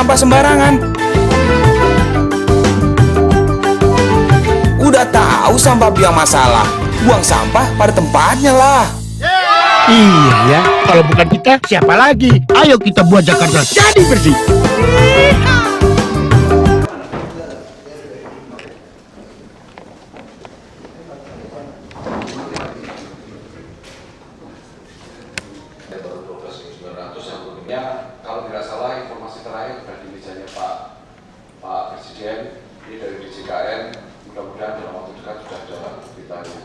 sampah sembarangan. Udah tahu sampah biang masalah, buang sampah pada tempatnya lah. Iya ya, kalau bukan kita siapa lagi? Ayo kita buat Jakarta jadi bersih. Kalau tidak salah informasi terakhir sudah di mejanya Pak Presiden ini dari DJKN, mudah-mudahan dalam waktu dekat sudah ada beritanya.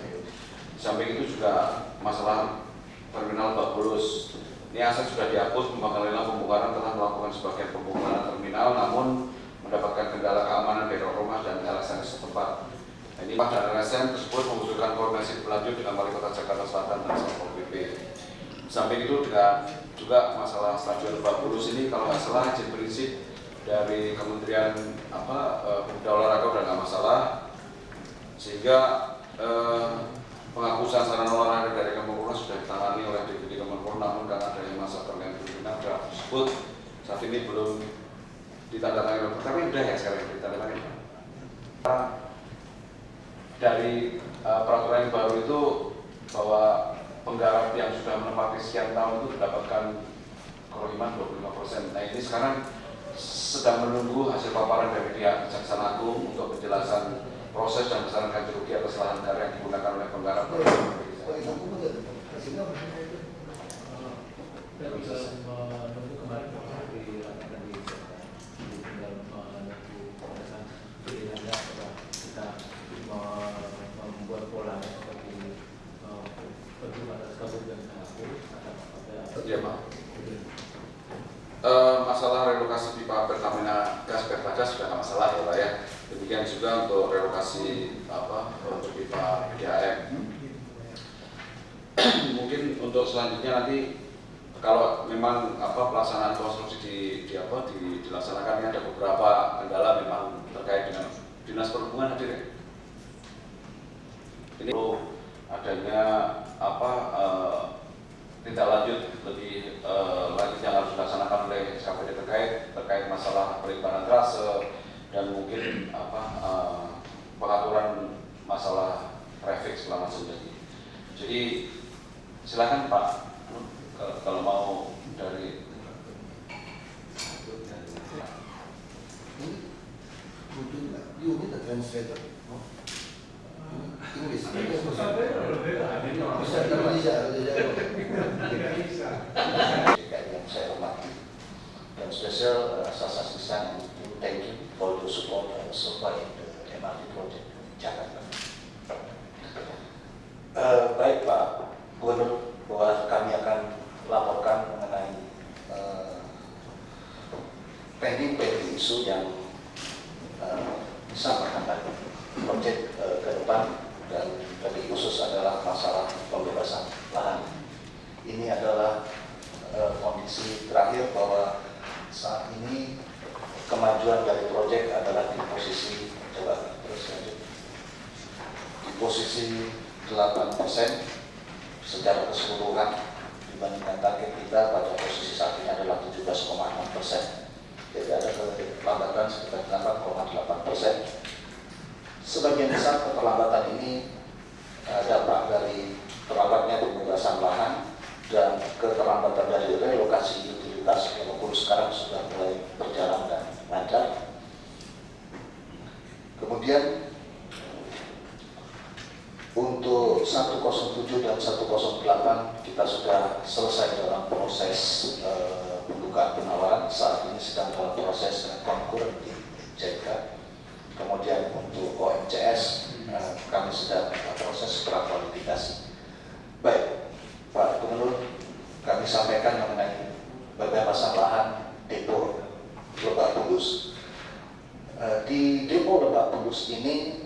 Samping itu juga masalah terminal Lebak Bulus. Ini aset sudah dihapus, pembangkang lelang pembongkaran telah melakukan sebagian pembongkaran terminal, namun mendapatkan kendala keamanan dari rumah dan LSM setempat. Ini Pak dan LSM tersebut membutuhkan koordinasi berlanjut dengan Wali Kota Jakarta Selatan dan Satpol PP. Samping itu juga masalah stadion Lebak Bulus ini kalau nggak salah izin prinsip dari Kementerian Pemuda Olahraga udah nggak masalah, sehingga penghapusan sarana olahraga dari Kemenpora sudah ditangani oleh DPD Kemenpora, namun karena adanya masa pergantian pimpinan draft tersebut saat ini belum ditandatangani, tapi udah ya sekarang ditandatangani. Dari peraturan yang baru itu bahwa penggarap yang sudah menempati sekian tahun itu mendapatkan kerugian 25%. Nah ini sekarang sedang menunggu hasil paparan dari pihak Kejaksaan Agung untuk penjelasan proses dan besaran ganti rugi atas lahan negara yang digunakan oleh penggarap. Ya, Pak. Masalah relokasi pipa Pertamina gas Pertagas sudah tidak masalah ya Pak ya. Demikian juga untuk relokasi untuk pipa PDAM. Mungkin untuk selanjutnya nanti kalau memang pelaksanaan konstruksi dilaksanakan, ini ada beberapa kendala memang terkait dengan Dinas Perhubungan hadir ya. Ini perlu adanya tindak lanjut lebih lanjut yang harus dilaksanakan oleh SKPD terkait masalah pelimpahan trase dan mungkin pengaturan masalah traffic selama sejati. Jadi silakan Pak kalau mau dari yang saya hormati dan spesial Sasa Sisan, thank you for the support so far in the MRT project Jakarta. Baik Pak Gubernur, bahwa kami akan laporkan mengenai pending isu yang bisa menghambat proyek ke depan, dan lebih khusus adalah masalah pembebasan lahan. Ini adalah kondisi terakhir bahwa saat ini kemajuan dari proyek adalah di posisi di posisi 8% secara keseluruhan dibandingkan target kita pada posisi saat ini adalah 17,6%. Jadi ada keterlambatan sekitar 8,8%. Sebagian besar keterlambatan ini dampak dari terlambatnya pembebasan lahan dan keterlambatan dari relokasi utilitas walaupun sekarang sudah mulai berjalan dan lancar. Kemudian untuk 107 dan 108 kita sudah selesai dalam proses pembukaan penawaran, saat ini sedang dalam proses konkur di JK. Kemudian untuk OMCS kami sedang proses prakualifikasi. Baik, Pak Gubernur, kami sampaikan mengenai pembebasan lahan depo Lebak Bulus. Di depo Lebak Bulus ini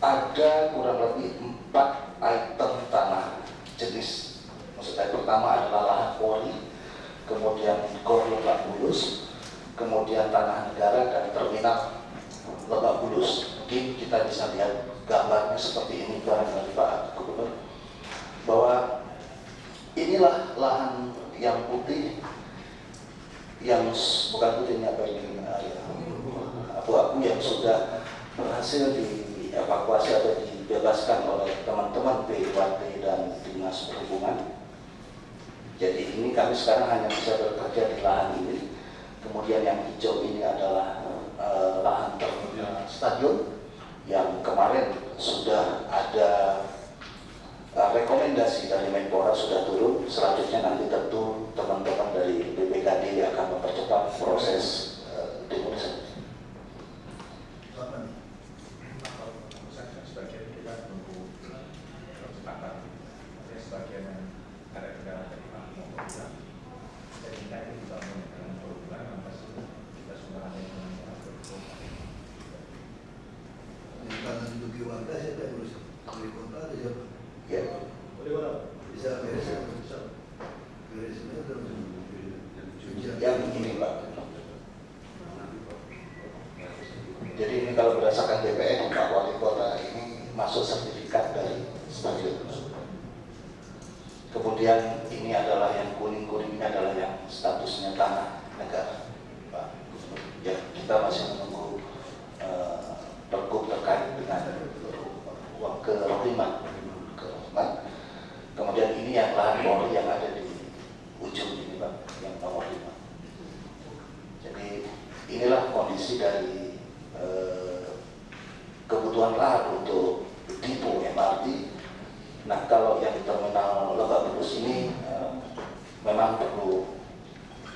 ada kurang lebih 4 item tanah jenis. Maksudnya pertama adalah lahan Polri, kemudian Gor Lebak Bulus, kemudian tanah negara dan terminal Lebak Bulus. Mungkin kita bisa lihat gambarnya seperti ini barangkali Pak Gubernur, bahwa inilah lahan yang putih yang bukan putih ini apa ini abu-abu yang sudah berhasil dievakuasi atau dibebaskan oleh teman-teman BUAT dan Dinas Perhubungan. Jadi ini kami sekarang hanya bisa bekerja di lahan ini. Kemudian yang hijau ini adalah lahan terminal stadion yang kemarin sudah ada rekomendasi dari Menpora sudah turun. Selanjutnya nanti tentu teman-teman dari BPKD akan mempercepat proses demolition. Sebagian kita menunggu percepatan, sebagian yang ada kendala dari Pak Mokoda. Jadi kita ini dibangun dengan perhubungan, lantas kita sudah ada yang mengatur. Karena duduki warga siapa yang urus? Wali kota atau siapa? Ya. Bisa beres ya? Beresnya udah Yang begini Pak. Jadi ini kalau berdasarkan DPR Pak Wali Kota ini masuk sertifikat dari stadion. Kemudian ini adalah yang kuning-kuning ini adalah yang statusnya tanah negara, Pak. Ya kita masih menunggu pergub terkait dengan uang kerohiman. Kemudian ini yang lahan Polri yang ada di ujung ini Pak, yang nomor 5. Jadi inilah kondisi dari kebutuhan lahan untuk depo MRT. Nah kalau yang di terminal Lebak Bulus ini memang perlu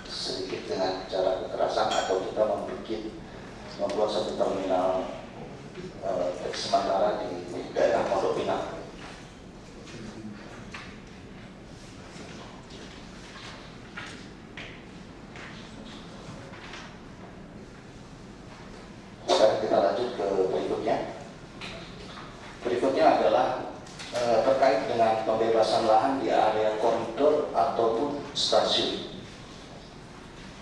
sedikit dengan cara kekerasan atau kita membuat satu terminal sementara di daerah Pondok Pinang. Sekarang kita lanjut ke berikutnya. Berikutnya adalah terkait dengan pembebasan lahan di area koridor ataupun stasiun.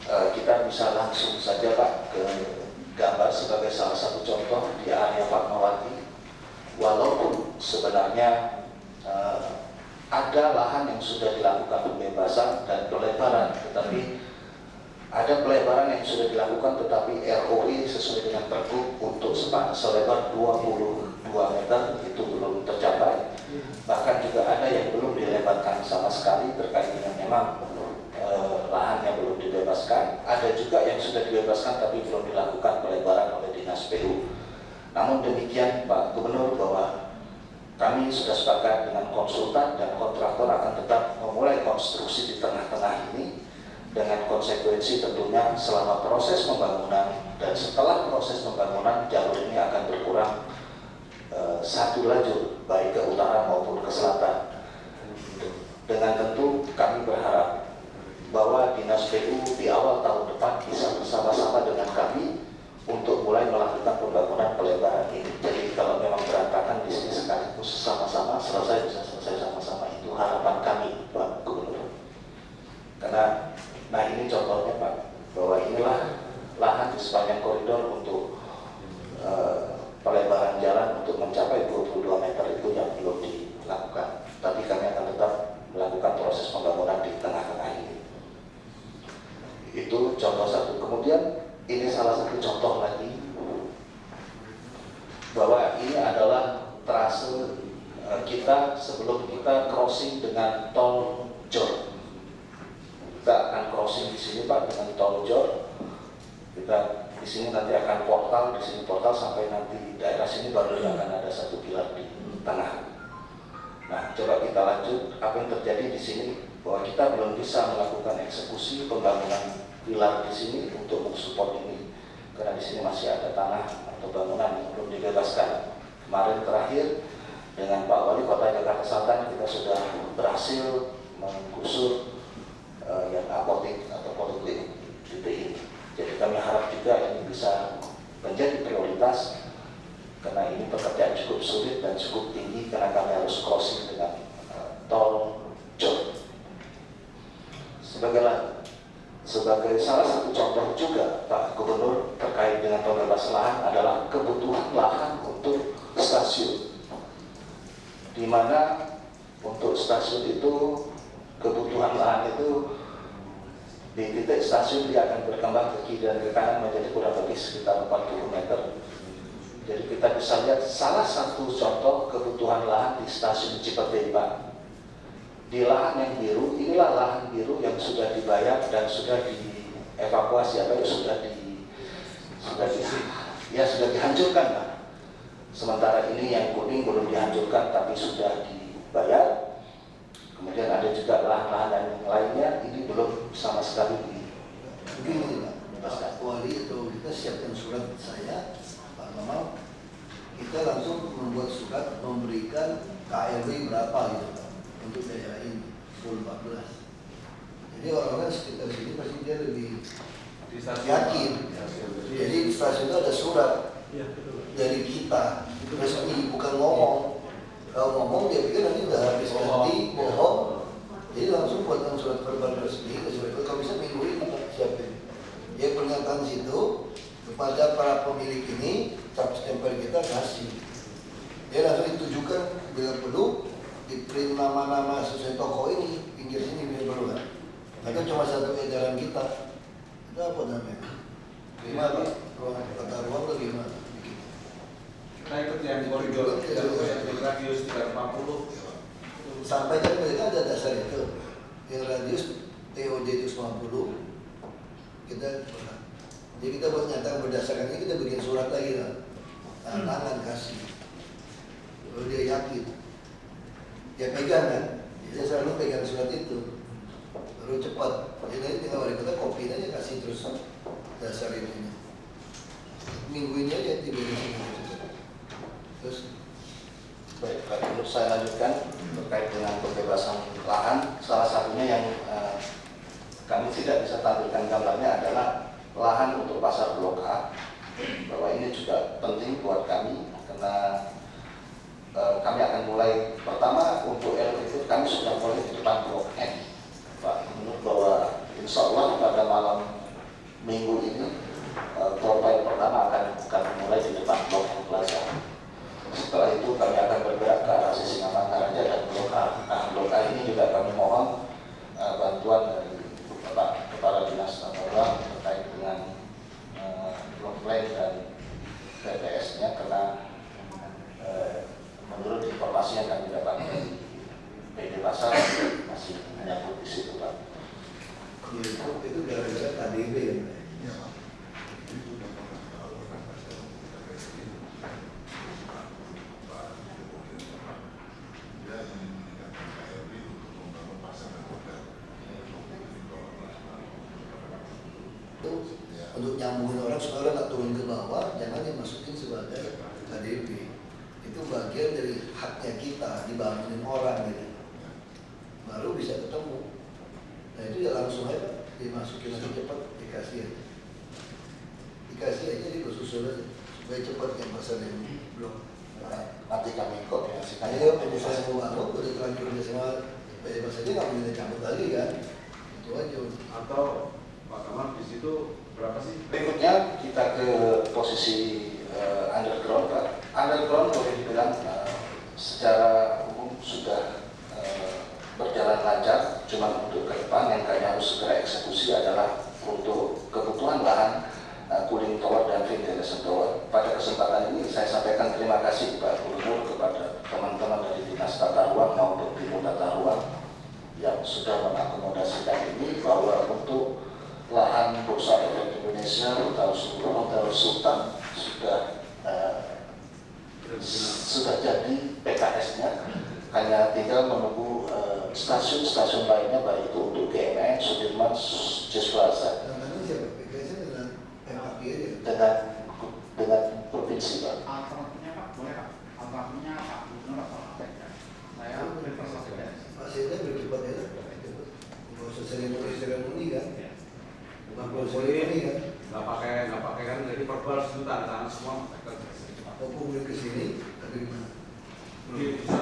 Kita bisa langsung saja Pak ke gambar sebagai salah satu contoh di area Fatmawati. Walaupun sebenarnya ada lahan yang sudah dilakukan pembebasan dan pelebaran, tetapi ada pelebaran yang sudah dilakukan tetapi ROI sesuai dengan pergub untuk selebar 22 meter itu belum tercapai. Bahkan juga ada yang belum dilebarkan sama sekali terkait dengan memang lahannya belum dibebaskan. Ada juga yang sudah dibebaskan tapi belum dilakukan pelebaran oleh Dinas PU. Namun demikian Pak Gubernur bahwa kami sudah sepakat dengan konsultan dan kontraktor akan tetap memulai konstruksi di tengah-tengah ini dengan konsekuensi tentunya selama proses pembangunan dan setelah proses pembangunan jalur ini akan berkurang satu lajur baik ke utara maupun ke selatan. Dengan tentu kami berharap bahwa Dinas PU di awal tahun depan bisa bersama-sama dengan kami untuk mulai melakukan pembangunan pelebaran ini. Jadi kalau memang berantakan di sini sekaligus sama-sama selesai, bisa selesai sama-sama. Itu harapan kami Pak Gubernur. Karena nah ini contohnya Pak, bahwa inilah lahan di sepanjang koridor untuk pelebaran jalan untuk mencapai 22 meter itu yang belum dilakukan. Tapi kami akan tetap melakukan proses pembangunan di tengah-tengah ini. Itu contoh satu. Kemudian ini salah satu contoh lagi bahwa ini adalah trase kita sebelum kita crossing dengan tol Jor. Kita akan crossing di sini Pak dengan tol Jor. Kita di sini nanti akan portal, di sini portal sampai nanti daerah sini baru akan ada satu pilar di tengah. Nah, coba kita lanjut apa yang terjadi di sini bahwa kita belum bisa melakukan eksekusi pembangunan pilar di sini untuk mensupport ini karena di sini masih ada tanah atau bangunan yang belum dibebaskan. Kemarin terakhir dengan Pak Wali Kota Jakarta Selatan kita sudah berhasil menggusur yang apotek atau poliklinik di ini. Jadi kami harap juga ini bisa menjadi prioritas karena ini pekerjaan cukup sulit dan cukup tinggi karena kami harus crossing dengan tol Jor. Sebagai salah satu contoh juga Pak Gubernur terkait dengan pembebasan lahan adalah kebutuhan lahan untuk stasiun, di mana untuk stasiun itu kebutuhan lahan itu Di titik stasiun dia akan berkembang ke kiri dan ke kanan menjadi kurang lebih sekitar 40 meter. Jadi kita bisa lihat salah satu contoh kebutuhan lahan di stasiun Cipete, Pak. Di lahan yang biru, inilah lahan biru yang sudah dibayar dan sudah dievakuasi atau sudah dihancurkan, Pak. Sementara ini yang kuning belum dihancurkan tapi sudah dibayar. Kemudian ada juga lahan-lahan yang lainnya ini belum sama sekali Begini Pak Wali atau kita siapkan surat saya, Pak Mamal, kita langsung membuat surat memberikan KLW berapa gitu Pak untuk daerah ini 10-14. Jadi orang-orang sekitar sini pasti dia lebih yakin. Jadi di stasiun itu ada surat dari kita, resmi, bukan ngomong. Kalau ngomong dia pikir nanti udah habis ganti, bohong. Jadi langsung buatkan surat verbal resmi, kalau bisa minggu ini Pak siapin. Ya pernyataan situ kepada para pemilik ini, cap stempel kita kasih. Dia langsung ditujukan bila perlu di print nama-nama sesuai toko ini, pinggir sini bila perlu kan. Itu cuma satu edaran kita. Itu apa namanya? Gimana? Kata ruang atau gimana? Nah itu yang koridor yang radius 340. Sampaikan mereka ada dasar itu. Yang radius TOD itu 50. Kita jadi kita buat nyatakan berdasarkan ini kita bikin surat lagi lah. Tangan kasih. Kalau dia yakin, dia pegang kan. Dia selalu pegang surat itu. Baru cepat. Jadi tinggal wali kota kopiin aja kasih terus dasar ini. Minggu ini aja diberesin. Terus baik, untuk saya lanjutkan terkait dengan pembebasan lahan, salah satunya yang kami tidak bisa tampilkan gambarnya adalah lahan untuk pasar Blok A, bahwa ini juga penting buat kami karena kami akan mulai pertama untuk itu kami sudah mulai di depan Blok N, Pak, menurut bahwa insya Allah pada malam minggu ini profil pertama akan kami mulai di depan Blok N Plaza. Setelah itu kami akan bergerak ke arah Sisingamangaraja dan Blok A. Nah, Blok A ini juga kami mohon bantuan dari Bapak Kepala Dinas Tata Ruang terkait dengan blok plan dan BTS-nya karena menurut informasi yang kami dapat dari PD Pasar masih menyangkut di situ, Pak. itu gara-gara KDB ya. Untuk nyambungin orang supaya orang nggak turun ke bawah, jangan dimasukin sebagai KDP. Itu bagian dari haknya kita dibangunin orang gitu. Baru bisa ketemu. Nah itu ya langsung aja dimasukin aja cepat, dikasih aja. Dikasih aja disusul aja supaya cepat yang pasal yang belum. Nanti kami koordinasikan. Ayo pengusaha yang mau bangun udah terlanjur kerja sama PDP saja nggak boleh cabut lagi kan? Itu aja. Atau Pak Kamal di situ berapa sih? Berikutnya kita ke posisi underground, Pak. Underground boleh dibilang secara umum sudah berjalan lancar. Cuma untuk ke depan yang kami harus segera eksekusi adalah untuk kebutuhan lahan cooling tower dan ventilation tower. Pada kesempatan ini saya sampaikan terima kasih Pak Gubernur kepada teman-teman dari Dinas Tata Ruang maupun Biro Tata Ruang yang sudah mengakomodasikan ini bahwa untuk lahan Bursa Efek Indonesia Hotel Sultan sudah jadi PKS-nya, hanya tinggal menunggu stasiun-stasiun lainnya baik itu untuk GMN, Sudirman, Jis Plaza. Dengan provinsi, Pak. Alternatifnya Pak, boleh Pak? Alternatifnya Pak Gubernur atau apa? Saya Pak Senda bercepat ya, nggak usah seremoni kan? Nggak seremoni kan? Nggak pakai kan jadi verbal sebentar tangan semua. Aku boleh ke sini, tapi gimana? Bisa.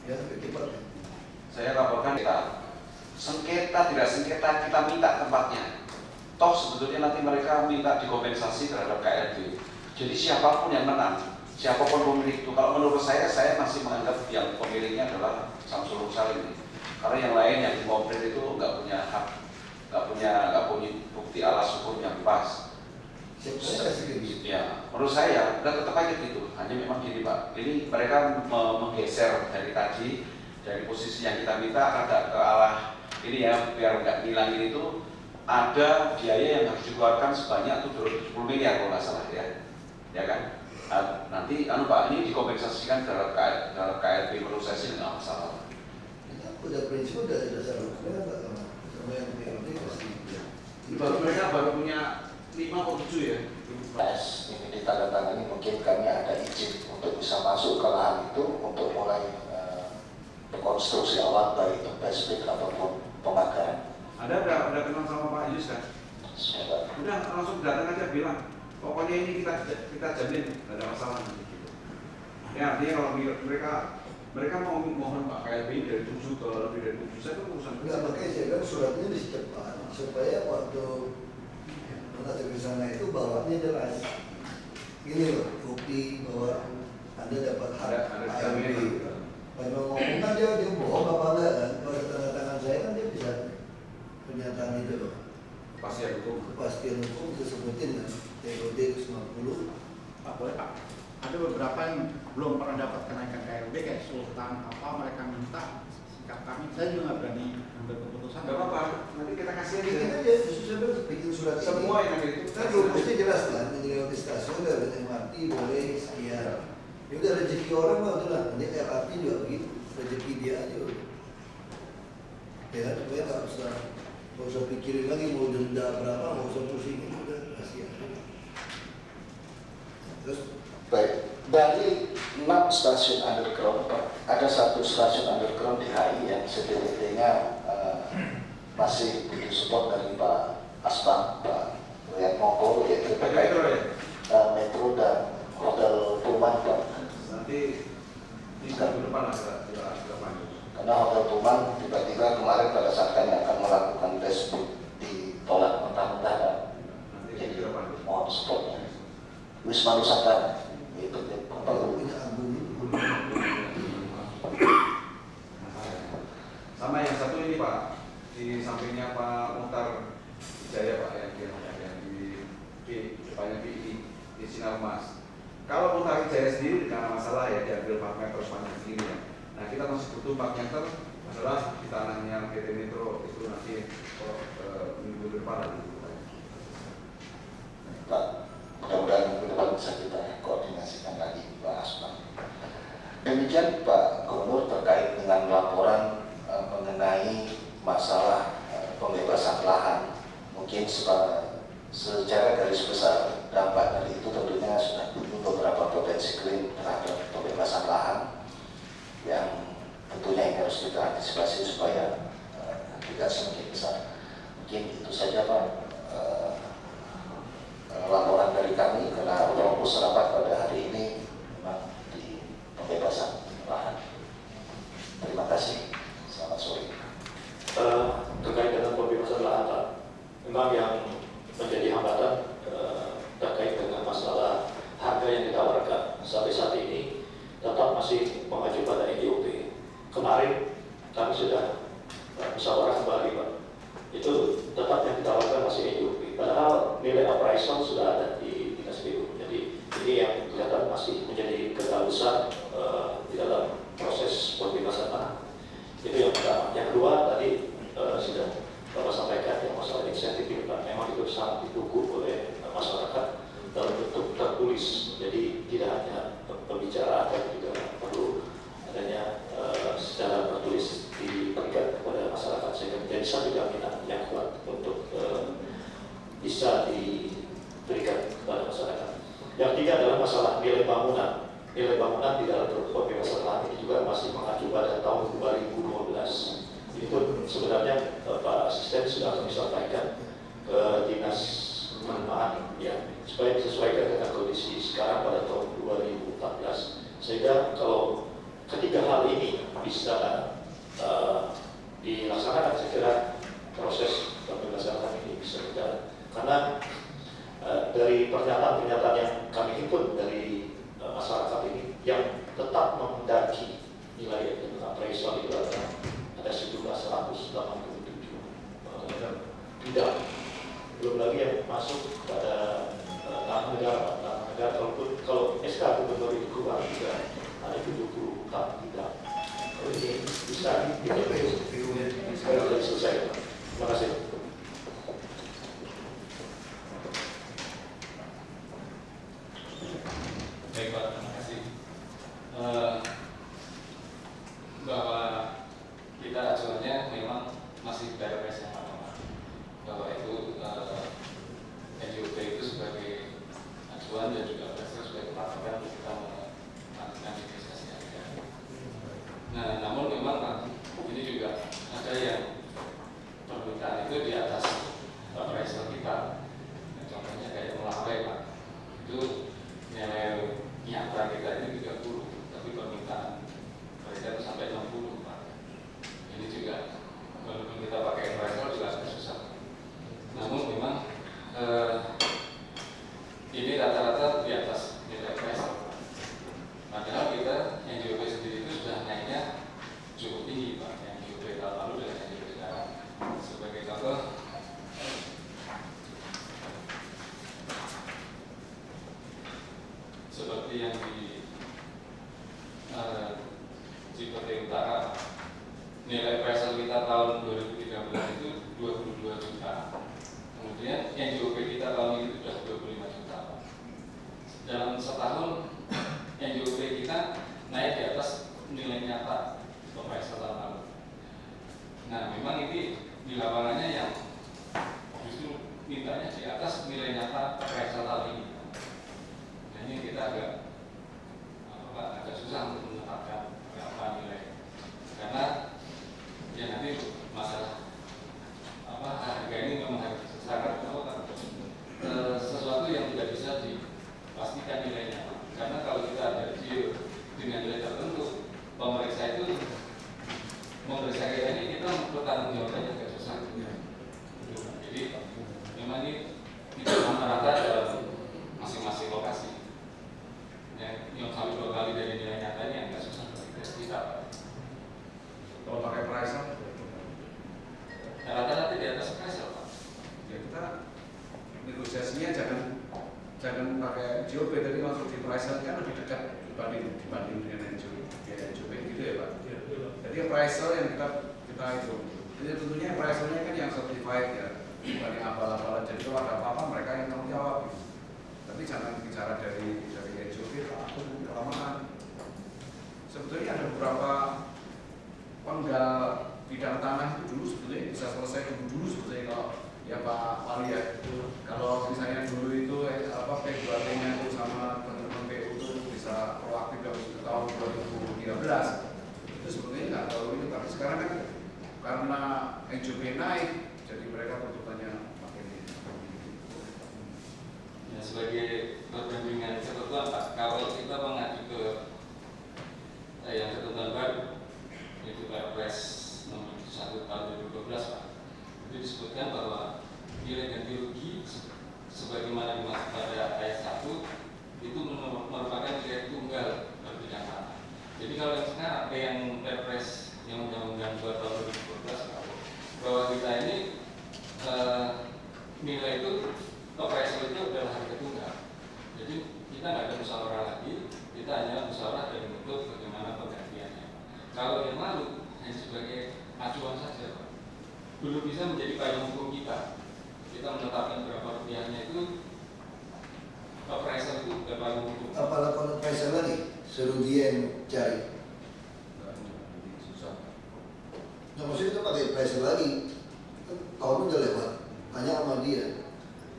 Ya, cepat. Saya laporkan kita sengketa tidak sengketa kita minta tempatnya. Toh sebetulnya nanti mereka minta dikompensasi terhadap KLB. Jadi siapapun yang menang, siapapun pemilik itu, kalau menurut saya masih menganggap yang pemiliknya adalah Samsul Salim. Karena yang lain yang komplain itu nggak punya hak, nggak punya bukti alas hukum yang pas. Siapa kasih gitu? Ya, menurut saya tetap aja gitu. Hanya memang gini Pak, ini mereka menggeser dari tadi dari posisi yang kita minta agak ke arah ini ya, biar nggak ngilangin itu ada biaya yang harus dikeluarkan sebanyak 710 miliar kalau nggak salah ya kan? Nanti Pak ini dikompensasikan dalam KLP menurut saya sih nggak masalah. Kita udah prinsip udah dasar hukumnya nggak sama yang PLD pasti. Mereka baru punya 5 atau 7 ya. PS ini ditandatangani, mungkin kami ada izin untuk bisa masuk ke lahan itu untuk mulai rekonstruksi awal baik itu basic ataupun pemagaran. Ada kenal sama Pak Yus kan? Sudah. Udah langsung datang aja bilang, pokoknya ini kita jamin nggak ada masalah gitu. Ya artinya kalau mereka mau mohon Pak KLB dari 7 ke lebih dari 7, saya kan urusan. Enggak, makanya saya kan suratnya dicepat supaya waktu mengatur ke sana itu bawahnya jelas. Gini loh, bukti bahwa Anda dapat hak Ada KLB. jaminan. Kalau ngomong kan dia bohong apa enggak kan? Kalau ada tanda tangan saya kan dia bisa pernyataan itu loh. Kepastian hukum. Kepastian hukum itu sebutin kan, TOD 50. Pak, boleh Pak? Ada beberapa yang belum pernah dapat kenaikan KLB kayak Sultan apa mereka minta sikap kami. Saya juga nggak berani ambil keputusan. Nggak apa-apa, nanti kita kasih aja. Bikin aja, sudah bikin surat Semua ini. yang ada itu. Kan rumusnya jelas kan, yang lewat stasiun dari MRT boleh sekian. Ya udah rezeki orang mah udah lah, nanti LRT juga begitu, rezeki dia aja udah. Ya, supaya nggak usah pikirin lagi mau denda berapa, nggak usah pusingin, udah kasih aja. Terus Baik, dari 6 stasiun underground, Pak, ada 1 stasiun underground di HI yang CTT-nya masih butuh support dari Pak Aspan, Pak Wayan Moko, yaitu terkait Metro dan Hotel Pullman, Pak. Nanti di minggu depan ada lanjut. Karena Hotel Pullman tiba-tiba kemarin pada saat kami akan melakukan tes ditolak mentah-mentah, Pak. Nanti Jadi minggu depan. mohon supportnya. Wisma Nusantara itu kalau punya Agung Sama yang satu ini Pak, di sampingnya Pak Muhtar Jaya Pak yang di depannya PI di Sinar Mas. Kalau Muhtar Jaya sendiri tidak ada masalah ya, diambil 4 meter sepanjang segini ya. Nah kita masih butuh 4 meter adalah di tanahnya PT Metro itu nanti minggu depan lagi. Pak, mudah-mudahan minggu depan bisa kita koordinasikan lagi Pak Asman. Demikian Pak Gubernur terkait dengan laporan mengenai masalah pembebasan lahan. Mungkin secara garis besar dampak dari itu tentunya sudah timbul beberapa potensi klaim terhadap pembebasan lahan yang tentunya ini harus kita antisipasi supaya tidak semakin besar. Mungkin itu saja Pak laporan dari kami, karena fokus rapat pada hari ini memang di pembebasan lahan. Terima kasih. Selamat sore. Terkait dengan pembebasan lahan, Pak, memang yang menjadi hambatan terkait dengan masalah harga yang ditawarkan sampai saat ini tetap masih mengacu pada NJOP. Kemarin kami sudah musyawarah kembali, Pak. Itu tetap yang ditawarkan masih NJOP. Padahal nilai appraisal sudah ada di Dinas PU. Jadi ini yang kelihatan masih menjadi keharusan di dalam proses pembebasan lahan. Itu yang pertama. Yang kedua tadi sudah Bapak sampaikan yang masalah insentif ini, Pak. Memang itu sangat ditunggu oleh masyarakat dalam bentuk tertulis. Jadi tidak hanya pembicaraan, tapi juga perlu adanya secara tertulis diberikan kepada masyarakat sehingga menjadi satu jaminan yang kuat untuk bisa diberikan kepada masyarakat. Yang ketiga adalah masalah nilai bangunan. Nilai bangunan di dalam pembebasan lahan ini juga masih mengacu pada tahun 2012. Itu sebenarnya Pak Asisten sudah kami sampaikan ke Dinas Perumahan ya, supaya disesuaikan dengan kondisi sekarang pada tahun 2014. Sehingga kalau ketiga hal ini bisa dilaksanakan, saya kira proses pembebasan lahan ini bisa berjalan. Karena dari pernyataan-pernyataan yang kami himpun dari masyarakat ini yang tetap mendaki nilai appraisal itu ada sejumlah 187 bidang. Belum lagi yang masuk pada tanah negara. Tanah negara kalau SK gubernur itu keluar juga ada 74 bidang. Kalau ini bisa sudah selesai. Terima kasih. Baik Pak, terima kasih. Bahwa kita acuannya memang masih PRPS yang lama, bahwa itu NJOP itu sebagai acuan dan juga PRPS sebagai patokan untuk kita melakukan investasi harga. Nah, namun memang Pak, ini juga ada yang permintaan itu di atas appraisal kita. Nah, contohnya kayak Melawai Pak, itu nilai nyata kita ini 30, tapi permintaan mereka itu sampai 60 Pak. Ini juga walaupun kita pakai appraisal juga agak susah. Namun memang ini rata-rata di atas nilai appraisal. Padahal kita yang NJOP sendiri itu sudah naiknya cukup tinggi Pak, yang NJOP tahun lalu dan NJOP sekarang. Sebagai contoh, seperti yang di Cipete Utara, nilai appraisal kita tahun 2013 itu 22 juta. Kemudian yang NJOP kita tahun ini sudah 25 juta. Dalam setahun NJOP kita naik di atas nilai nyata appraisal tahun lalu. Nah, memang ini di lapangannya yang justru mintanya di atas nilai nyata appraisal tahun ini. Nah, ini kita agak susah untuk menetapkan berapa nilai, karena ya nanti masalah harga ini memang harus secara sesuatu yang tidak bisa dipastikan nilainya. Karena kalau kita ada deal dengan nilai tertentu, pemeriksa itu memeriksa kita ini kita bertanggung jawabannya agak susah. Jadi memang ini tidak rata dalam masing-masing lokasi. Yang sampai 2 kali dari nilai nyatanya agak susah kita. Kalau pakai appraisal, Rata-rata di atas appraisal Pak. ya kita negosiasinya jangan pakai NJOP, tapi langsung di appraisal kan lebih dekat dibanding dengan NJOP gitu ya Pak. Jadi appraisal yang kita itu, jadi tentunya appraisalnya kan yang certified ya, bukan yang abal-abalan. Jadi kalau ada apa-apa mereka yang tanggung jawab. Gitu. Tapi jangan bicara dari NJOP ataupun kelamaan. Sebetulnya ada beberapa penggal bidang tanah itu dulu sebetulnya bisa selesai dulu sebetulnya kalau ya Pak Wali ya. Kalau misalnya dulu itu P2T-nya itu sama teman-teman PU itu bisa proaktif dari tahun 2013 itu sebetulnya nggak terlalu itu, tapi sekarang kan karena NJOP naik jadi mereka tuntutannya makin Ya, sebagai perbandingan ketentuan Pak, kalau kita mengacu ke yang ketentuan baru yaitu Perpres nomor 1 tahun 2012 Pak, itu disebutkan bahwa nilai ganti rugi sebagaimana dimaksud pada ayat 1 itu merupakan nilai tunggal berbidang tanah. Jadi kalau yang sekarang yang Perpres yang Undang-Undang 2 tahun 2012 bahwa kita ini nilai itu appraisal itu adalah harga tunggal. Jadi kita nggak ada musyawarah lagi, kita hanya musyawarah dari bentuk bagaimana penggantiannya. Kalau yang lalu hanya sebagai acuan saja, Pak. Belum bisa menjadi payung hukum kita. Kita menetapkan berapa rupiahnya itu appraisal itu berapa payung hukum. Apa lakukan appraisal lagi? Suruh dia yang cari. susah. Nah, maksudnya kita pakai appraisal lagi. Tahun udah lewat. Tanya sama dia.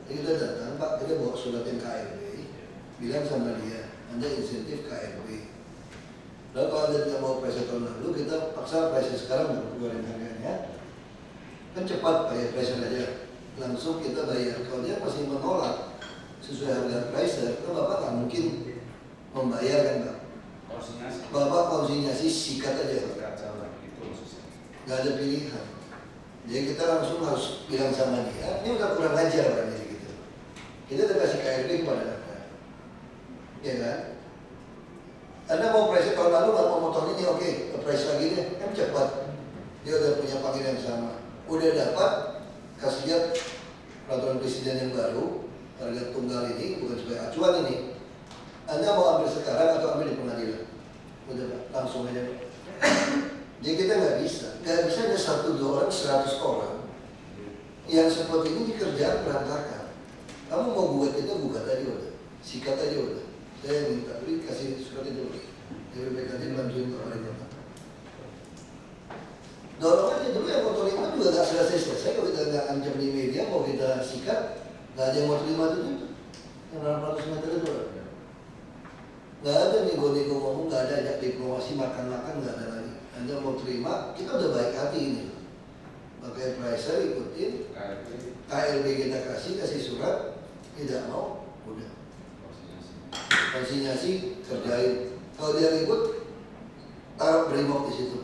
Jadi kita datang, Pak, kita bawa surat yang KLB, bilang sama dia, Anda insentif KLB. Lalu kalau Anda tidak mau appraisal tahun lalu, kita paksa appraisal sekarang untuk keluarin harganya. Kan cepat bayar appraisal aja. Langsung kita bayar. Kalau dia masih menolak sesuai harga appraisal, kan Bapak nggak mungkin membayar kan Pak? Bapak konsinyasi sikat aja. Nggak ada pilihan. Jadi kita langsung harus bilang sama dia, ini udah kurang ajar orangnya gitu. Kita udah kasih KLB kepada Anda, ya kan? Anda mau appraisal tahun lalu nggak mau motor ini, oke, appraisal lagi deh, kan cepat. dia udah punya panggilan yang sama, udah dapat, kasih lihat peraturan presiden yang baru, harga tunggal ini bukan sebagai acuan ini. Anda mau ambil sekarang atau ambil di pengadilan? Udah Pak, langsung aja Pak. Jadi kita nggak bisa ada 1-2 orang, 100 orang yang seperti ini dikerjakan berantakan. Kamu mau gugat itu gugat aja udah, sikat aja udah. Saya minta beri kasih surat itu dari BKD bantuin ke wali kota. Dorong aja dulu yang motor itu juga nggak selesai. Kalau kita nggak ancam di media mau kita sikat, nggak ada yang mau terima itu yang 800 meter itu. Nggak ada nego-nego ngomong, nggak ada ajak diplomasi makan-makan, nggak ada lagi. Anda mau terima, kita udah baik hati ini. Pakai pricer ikutin, KLB kita kasih surat, tidak mau, udah. Konsinyasi kerjain. Kalau dia ribut, taruh brimob di situ,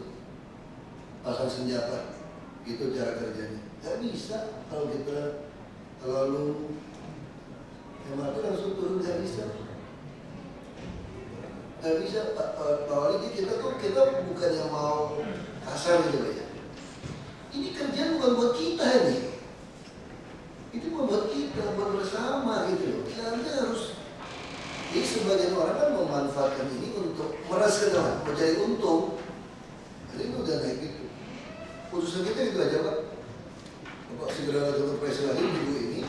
pasang senjata, itu cara kerjanya. Gak bisa kalau kita terlalu MRT langsung turun, gak bisa. Gak bisa Pak Wali, kita bukan yang mau kasar gitu ya. Ini kerjaan bukan buat kita ini. Itu buat kita, buat bersama gitu loh. Anda harus, jadi sebagian orang kan memanfaatkan ini untuk meras ke depan, mencari untung. Jadi itu udah naik gitu. Putusan kita itu aja Pak. Bapak segera lakukan presi lagi minggu ini.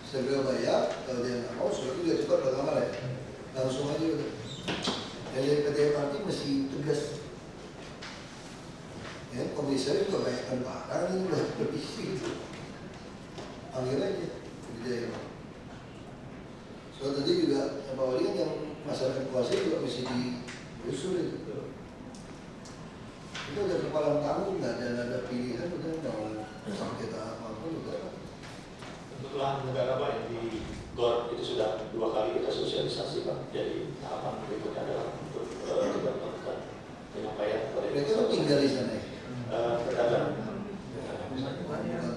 Segera bayar, kalau dia nggak mau, surat itu dia cepat pertama ya. Langsung aja udah. Dari PT MRT mesti tegas. Ya, komisaris juga banyakkan barang ini udah berisi gitu. Panggil aja, gitu. So tadi juga Pak Wali kan yang masyarakat kuasa juga mesti diusur itu. Itu udah kepala tanggung, nggak ada pilihan, udah mau sakit apapun udah. Untuk lahan negara Pak yang di GOR itu sudah 2 kali kita sosialisasi Pak. Jadi tahapan berikutnya adalah untuk tidak melakukan penyampaian kepada mereka tuh tinggal di sana ya? Berdagang.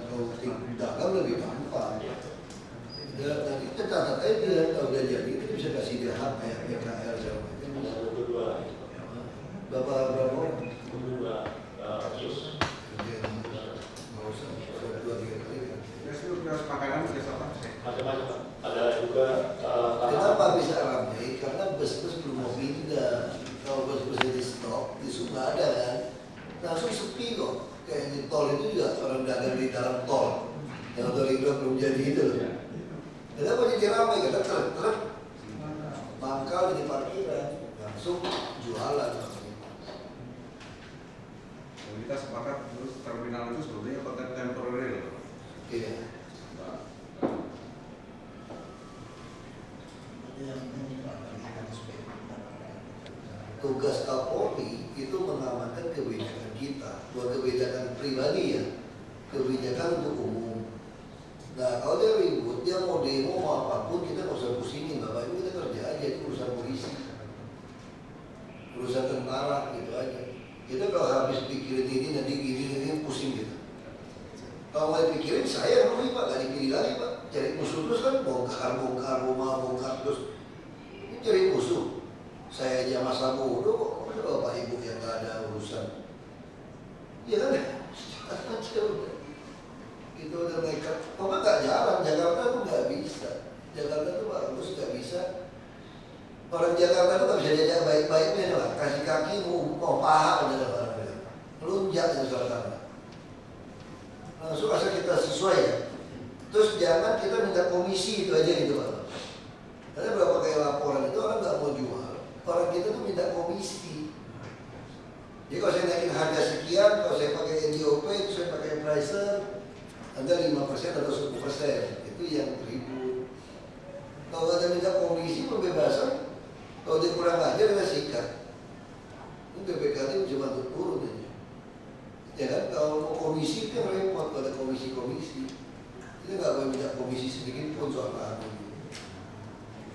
Kalau dagang lebih gampang. Ya, nanti kita catat aja kalau udah jadi kita bisa kasih dia hak kayak PKL segala macam. Ada 22 Berapa orang? 22 kios. Nggak usah 2-3 kali kan. Terus makanan sudah sama. Macam-macam Pak. Ada juga Kenapa bisa ramai? Karena bus-bus belum mau pindah. Kalau bus-bus di stok, di Sumba ada kan, langsung sepi kok. Kayak di tol itu juga orang dagang di dalam tol. Yang tol itu belum jadi itu. Kenapa jadi ramai? Karena truk mangkal di parkiran, langsung jualan. Kita sepakat terus terminal itu sebetulnya konten temporary loh. Iya. Tugas Kapolri itu mengamankan kebijakan kita, bukan kebijakan pribadi ya, kebijakan untuk umum. Nah kalau dia ribut, dia mau demo mau apapun, kita nggak usah pusingin, Bapak Ibu kita kerja aja, itu urusan polisi, urusan tentara gitu aja. Kita kalau habis pikirin ini nanti gini pusing gitu. Kalau mau dipikirin saya rugi Pak, nggak dipilih lagi Pak. Cari musuh terus kan bongkar rumah, bongkar terus. Ini cari musuh. Saya aja masa bodoh, kok Bapak Ibu yang nggak ada urusan. Iya kan? Itu udah nekat. Kok nggak jalan? Jakarta tuh nggak bisa. Jakarta tuh bagus nggak bisa. Orang Jakarta tuh nggak bisa diajak baik-baiknya lah. Kasih kaki mau paha aja lah. Melunjak ya soalnya. Langsung asal kita sesuai ya. Terus jangan kita minta komisi itu aja gitu Pak. Karena berapa kali laporan itu orang nggak mau jual. Orang kita tuh minta komisi. Jadi kalau saya naikin harga sekian, kalau saya pakai NJOP, itu saya pakai pricer, Anda 5% atau 10%. Itu yang ribut. Kalau ada minta komisi pembebasan, kalau dia kurang ajar kita sikat. Itu BPKT cuma untuk turun aja. Ya kan, kalau mau komisi itu yang repot pada komisi-komisi. Kita nggak boleh minta komisi sedikit pun soal lahan ini.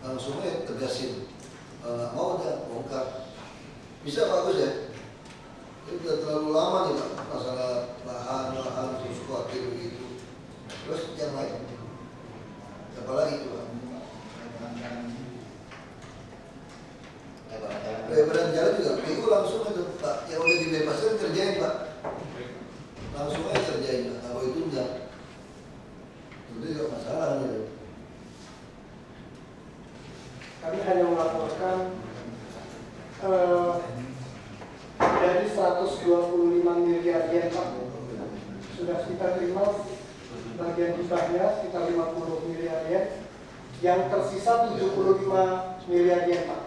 Langsung aja tegasin. Kalau nggak mau udah bongkar. Bisa bagus ya. Itu udah terlalu lama nih Pak, masalah lahan terus khawatir begitu. Terus yang lain, apalagi itu Pak? Lebaran jalan juga, PU langsung itu Pak, yang udah dibebaskan kerjain Pak. langsung aja kerjain. Kalau itu enggak, tentu juga masalah gitu. Kami hanya melaporkan dari 125 miliar yen Pak, sudah kita terima bagian hibahnya sekitar 50 miliar yen, yang tersisa 75 miliar yen Pak.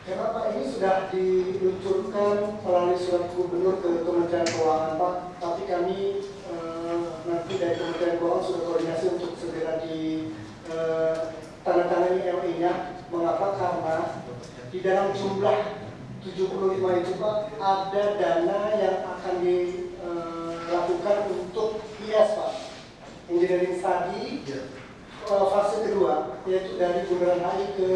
Karena Pak ini sudah diluncurkan melalui surat gubernur ke Kementerian Keuangan Pak, tapi kami nanti dari Kementerian Keuangan sudah koordinasi untuk segera di tandatangani LE-nya. Mengapa? Karena di dalam jumlah 75 itu Pak, ada dana yang akan dilakukan untuk IS Pak, engineering study fase kedua, yaitu dari Bundaran HI ke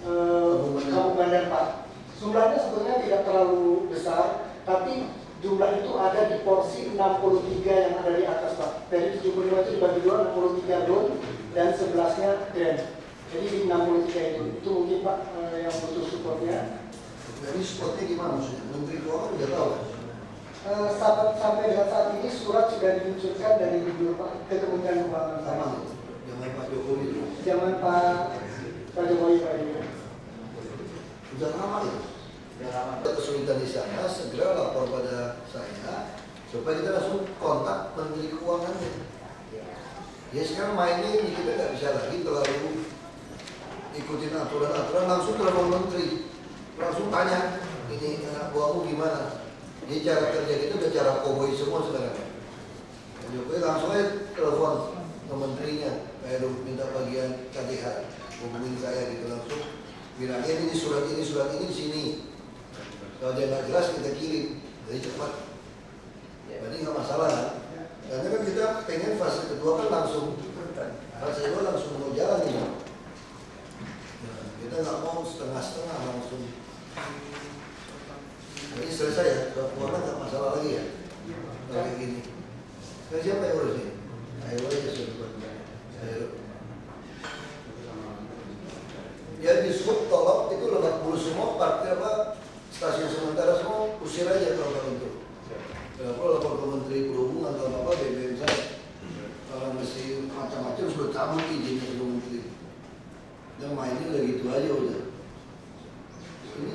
Kampung Bandan Pak. Jumlahnya sebetulnya tidak terlalu besar, tapi jumlah itu ada di porsi 63 yang ada di atas Pak. Dari 75 itu dibagi dua, 63 loan dan 11-nya grant. Jadi di 63 itu mungkin Pak yang butuh supportnya. Jadi supportnya gimana maksudnya? Menteri Keuangan udah tahu kan? Sampai dengan saat ini surat sudah diluncurkan dari Gubernur Pak ke Kementerian Keuangan Pak. Sama itu, zaman Pak Jokowi itu. Zaman Pak Jokowi Pak ini. Sudah lama itu. Kesulitan di sana, segera lapor pada saya supaya kita langsung kontak Menteri Keuangannya. Ya sekarang mainnya ini kita nggak bisa lagi terlalu ikutin aturan-aturan, langsung telepon Menteri, langsung tanya ini anak buahmu gimana. Jadi cara kerja kita udah cara koboi semua sekarang. Pak Jokowi langsung aja telepon ke menterinya, kayak minta bagian KTH, hubungin saya gitu langsung. Bilangnya ini surat ini di sini. Kalau dia nggak jelas kita kirim, jadi cepat. Berarti nggak masalah kan? Karena kan kita pengen fase kedua kan langsung, fase kedua langsung mau jalan ini. Nah, kita nggak mau setengah-setengah langsung. Jadi selesai ya, kalau keuangan nggak masalah lagi ya, kayak gini. Kan siapa yang urus ini? Ayo aja sudah. Ya disebut tolong itu Lebak Bulus semua, parkir apa? Stasiun sementara semua usir aja kalau itu. Kalau lapor ke Menteri Perhubungan atau apa BBM saya, kalau mesti macam-macam sudah cabut izinnya ke Menteri. Dan mainnya udah gitu aja udah. Ini,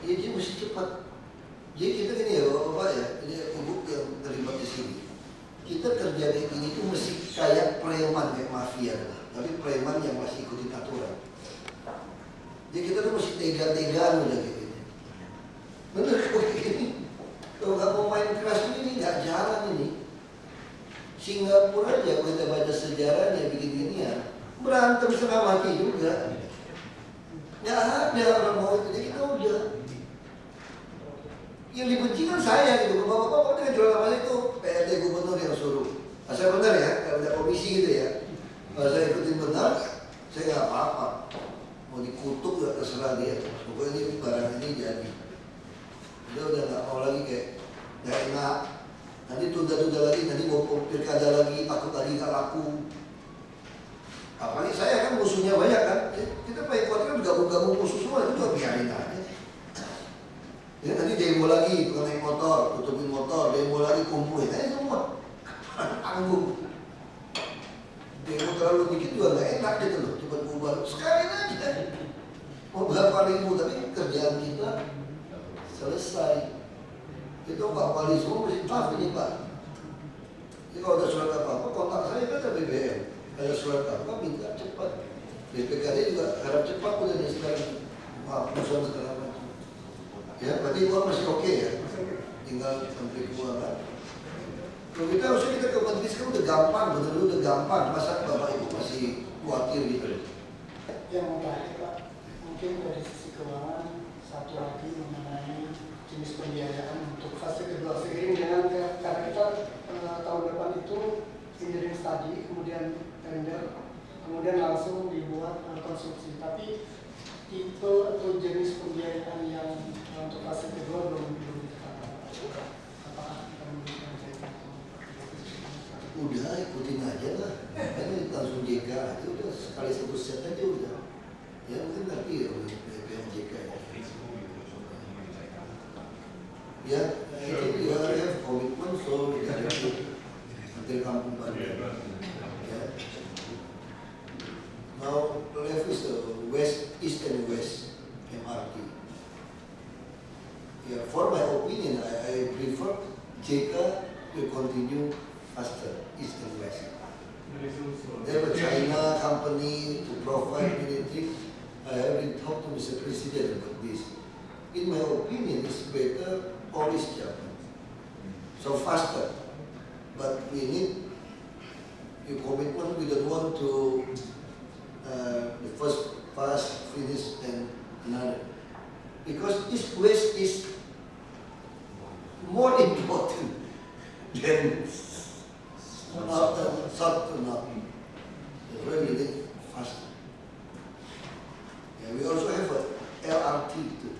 ya dia mesti cepat. Jadi kita gini ya Bapak ya, ini ibu yang terlibat di sini. Kita kerja kayak gini tuh mesti kayak preman, kayak mafia, tapi preman yang masih ikutin aturan. Jadi kita tuh mesti tega-tegaan udah kayak gini. Bener kok kayak gini. Kalau nggak mau main keras ini nggak jalan ini. Singapura aja kalau kita baca sejarahnya bikin gini ya, berantem setengah mati juga. Nggak ada orang mau itu, jadi kita udah. Yang dibenci kan saya gitu, bapak-bapak kan jual nama itu PRD gubernur yang suruh. Asal benar ya, kalau ada komisi gitu ya. Kalau saya ikutin benar, saya nggak apa-apa. Mau dikutuk nggak terserah dia. Pokoknya ini barang ini jadi. Dia udah nggak mau lagi kayak nggak enak. Nanti tunda-tunda lagi, nanti mau pilkada lagi, takut lagi nggak laku. Apalagi saya kan musuhnya banyak kan. Kita paling kuat kan gabung-gabung musuh semua itu juga biarin aja. Ya nanti demo lagi, tukang naik motor, tutupin motor, demo lagi kumpulin aja semua. Tanggung. Demo terlalu dikit juga nggak enak gitu loh, cepat bubar. Sekali aja. Mau berapa ribu tapi kerjaan kita selesai. Itu Pak Wali semua mesti maaf ini Pak. Jadi kalau ada surat apa-apa, kontak saya kan ada BBM. Ada surat apa, minta cepat. BPKD juga harap cepat udah nih sekarang. Maaf, musuhan sekarang. Ya, berarti uang masih oke ya. Tinggal Menteri Keuangan. Kalau kita harusnya kita ke Menteri sekarang udah gampang, bener-bener udah gampang. Masa Bapak Ibu masih khawatir gitu. Yang terakhir Pak, mungkin dari sisi keuangan satu lagi mengenai jenis pembiayaan untuk fase kedua seiring dengan karena kita tahun depan itu engineering study, kemudian tender, kemudian langsung dibuat konstruksi. Tapi tipe atau jenis pembiayaan yang untuk fase kedua belum ditetapkan. Apakah kita memberikan udah ikutin aja lah. Ini langsung JK aja udah sekali satu set aja udah. Ya mungkin ngerti ya BPM JK ya. Ya itu juga ya komitmen so directed until Kampung Bandar. Yeah. Now left is the west, east and west MRT. Yeah, for my opinion, I prefer JK to continue faster, east and west. They have a China company to provide anything. I already talked to Mr. President about this. In my opinion, it's better always Japan. So faster. But we need your commitment. We don't want to the first pass, finish, and another. Because east west is more important than south to north. That's why we need faster. Yeah, we also have a LRT too.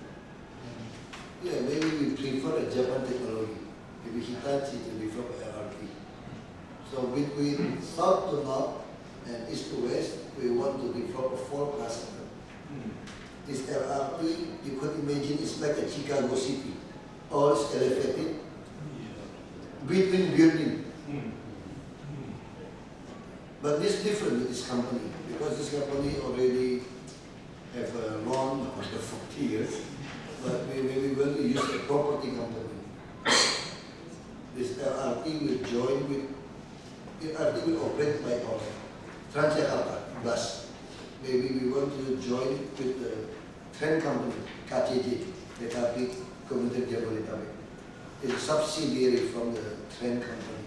Yeah, maybe we prefer a Japan technology. Maybe Hitachi to develop LRT. So between south to north and east to west, we want to develop a 4-class. This LRT, you could imagine it's like a Chicago city. All is elevated between building. But this is different with this company because this company already have a loan after 40 years. But we will use a property company. This LRT will join with, LRT will operate by our Transjakarta bus. Maybe we want to join with the train company, KCJ, Kereta Komuter Jabodetabek. It's a subsidiary from the train company,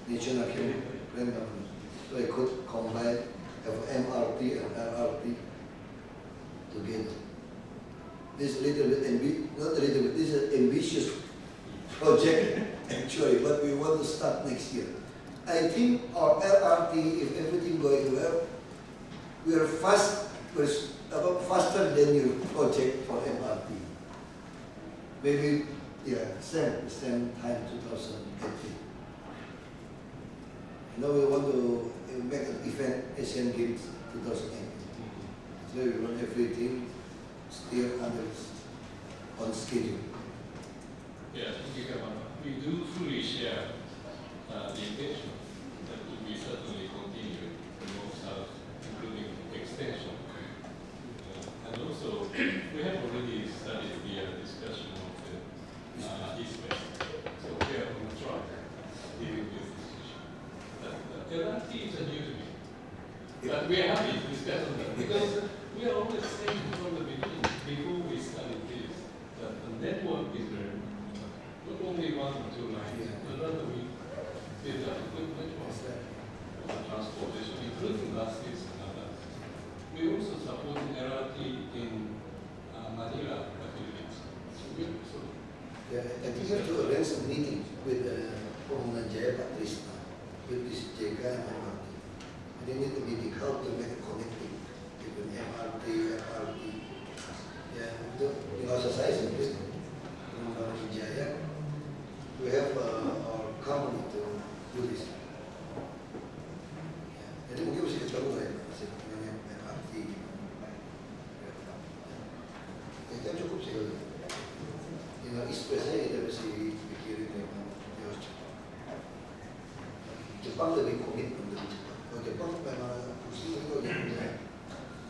National Train Company. So I could combine MRT and LRT together. This is a little bit not a little bit, this is an ambitious project actually, but we want to start next year. I think our LRT, if everything going well, we are faster than your project for MRT. Maybe, yeah, same time, 2018. Now we want to make an event, Asian Games 2018. So we want everything still on schedule. Yeah, thank you, Governor. We do fully share the intention that we certainly continue the north south, including extension. And also, we have already studied the discussion of the east west. So we are on track dealing with this issue. LRT is a new to me. But we are happy to discuss on that because we are always saying from the beginning, before we started this, that the network is very important. Not only 1 or 2 lines, but rather we did a good network for the transportation, including buses and others. We also support LRT in Manila, the Philippines. So we also. Yeah, I think you have to arrange a meeting with Pembangunan Jaya Pak Trisna, with this JK and MRT. They need a meeting how to make a connecting between MRT, FRT. Yeah, untuk di masa saya sendiri, Pembangunan Jaya, we have our company to do this. Yeah. Jadi mungkin mesti ketemu ya, masih dengan MRT. Itu cukup sih. Dengan expressnya kita mesti pikirin memang harus cepat. Jepang lebih komitmen lebih cepat. Kalau Jepang memang pusing itu dia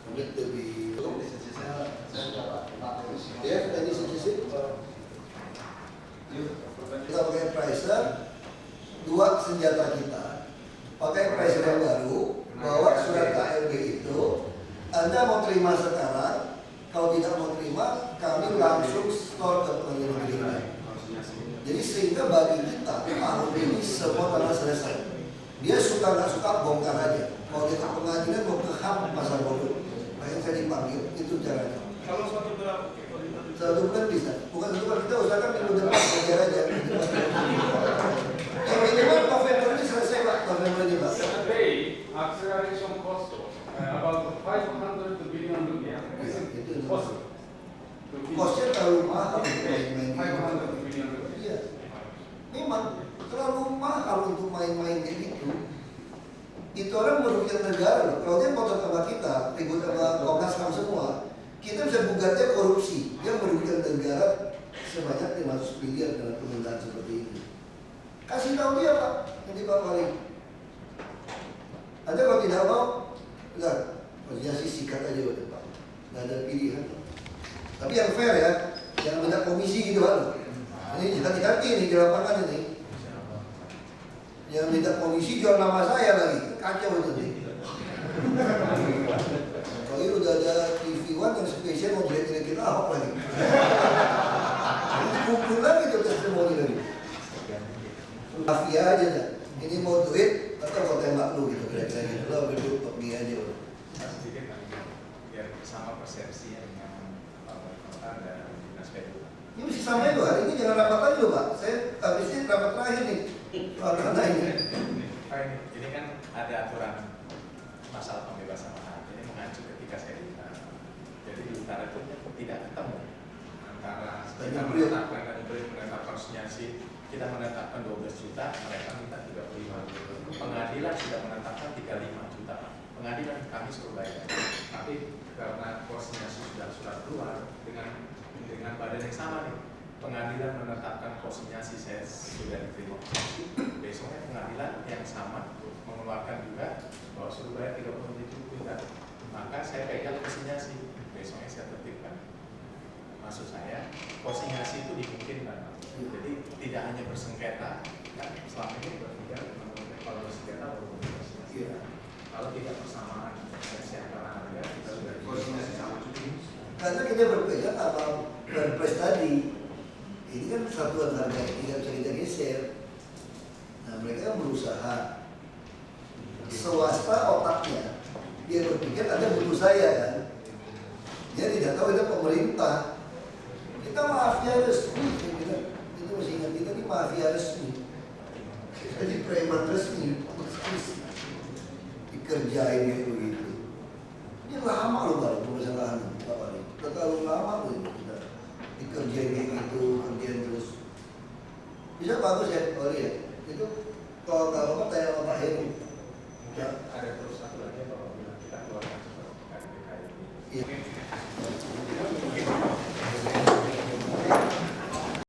komit lebih. Ya, tadi sisi. Kita pakai Pricer, 2 senjata kita. Pakai Pricer yang baru, bawa surat KLB itu. Anda mau terima sekarang, kalau tidak mau terima, kami langsung store ke pengadilan negeri. Jadi sehingga bagi kita, tahun ini semua telah selesai. Dia suka nggak suka bongkar aja. Kalau dia ke pengadilan mau ke HAM pasar Bogor, makanya saya dipanggil, itu caranya. Kalau satu bulan, Satu bulan bisa, bukan satu bulan, kita usahakan minggu depan belajar aja. Yang minimal November ini selesai Pak, November ini Pak. today, acceleration cost about 500 billion rupiah. Itu Cost. Kosnya terlalu mahal untuk main-main. 500 billion rupiah. Iya, memang terlalu mahal untuk main-main kayak gitu. Itu orang merugikan negara loh. Kalau dia potong sama kita, ribut sama Komnas HAM semua, kita bisa gugatnya korupsi. Dia merugikan negara sebanyak 500 miliar dengan penggunaan seperti ini. Kasih tahu dia Pak, nanti Pak Wali. Anda kalau tidak mau, udah, koordinasi sikat aja udah Pak. Nggak ada pilihan. Tapi yang fair ya, jangan minta komisi gitu Pak. Ini hati-hati nih di lapangan ini. Jangan minta komisi jual nama saya lagi, kacau itu nih. Kalau itu udah ada TV One yang spesial mau jelek-jelekin Ahok lagi. Kumpul lagi tuh testimoni lagi. Mafia aja dah. Ini mau duit atau mau tembak lu gitu kira-kira gitu. Lo berdua pergi aja. Sedikit kan, biar sama persepsinya dengan Pak Kota dan Dinas PU. Ini mesti sampai loh, hari ini jangan rapat lagi loh Pak. Saya habis ini rapat terakhir nih. Karena ini. Pak ini kan ada aturan masalah pembebasan lahan. Ini mengacu ketika saya di utara. Jadi di utara itu tidak ketemu antara kita menetapkan dan menetapkan konsinyasi. Kita menetapkan 12 juta, mereka minta 35 juta. Pengadilan sudah menetapkan 35 juta. Pengadilan kami suruh bayar. Tapi karena konsinyasi sudah keluar dengan badan yang sama nih, pengadilan menetapkan konsinyasi saya sudah diterima. Besoknya pengadilan yang sama mengeluarkan juga bahwa suruh bayar 37 juta. Maka saya pegang konsinyasi. Besoknya saya tertibkan. Maksud saya, konsinyasi itu dimungkinkan. Jadi tidak hanya bersengketa, kan selama ini berpikir kalau bersengketa baru konsinyasi. Kalau tidak bersamaan, siapa harga kita sudah konsinyasi sama cuti. Karena kita berpegang apa perpres tadi. Ini kan satuan harga yang tidak bisa kita geser. Nah mereka kan berusaha. Swasta otaknya, dia berpikir ada butuh saya kan. Dia tidak tahu itu pemerintah. Kita mafia resmi. Kita mesti ingat kita ini mafia resmi. Kita di preman resmi. Dikerjain itu gitu. Ini lama loh Pak, permasalahan Pak Wali. Udah terlalu lama loh kita dikerjain kayak gitu, kerjain terus. Bisa bagus ya Pak Wali ya. Itu kalau tanya sama Pak Heru,